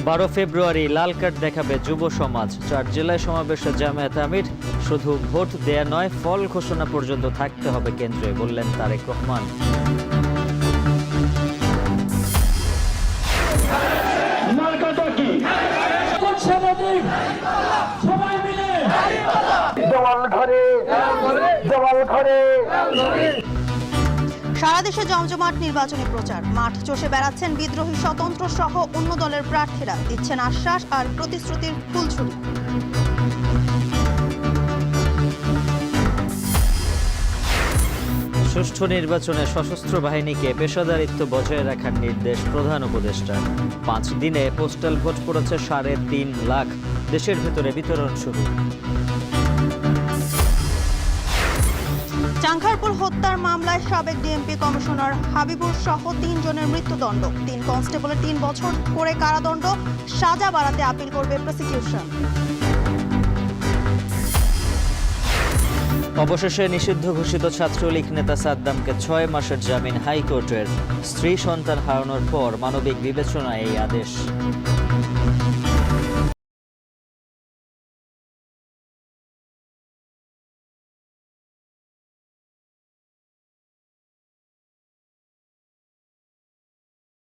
12 ফেব্রুয়ারি লাল card দেখাবে যুব সমাজ। 4 জেলায় সমাবেশে জামায়াত আমির। শুধু ভোট দেয়া নয়, ফল ঘোষণা পর্যন্ত থাকতে হবে কেন্দ্রে, বললেন তারেক রহমান। সারা দেশে জমজমাট নির্বাচনী প্রচার। মাঠ চষে বেড়াচ্ছেন বিদ্রোহী স্বতন্ত্র সহ অন্য দলের প্রার্থীরা, দিচ্ছেন আশ্বাস আর প্রতিশ্রুতির ফুলঝুরি। সুষ্ঠু নির্বাচনে সশস্ত্র বাহিনীকে পেশাদারিত্ব বজায় রাখার নির্দেশ প্রধান উপদেষ্টার। 5 দিনে পোস্টাল ভোট পড়েছে 3.5 লাখ। দেশের ভেতরে বিতরণ শুরু। চাংখারপুল হত্যার মামলায় সাবেক ডিএমপি কমিশনার হাবিবুর সহ 3 জনের মৃত্যুদণ্ড। 3 কনস্টেবলের 3 বছর করে কারাদণ্ড। সাজা বাড়াতে আপিল করবে প্রসিকিউশন। অবশেষে নিষিদ্ধ ঘোষিত ছাত্রলীগ নেতা সাদ্দামকে 6 মাসের জামিন হাইকোর্টের। স্ত্রী সন্তান হারানোর পর মানবিক বিবেচনায় এই আদেশ।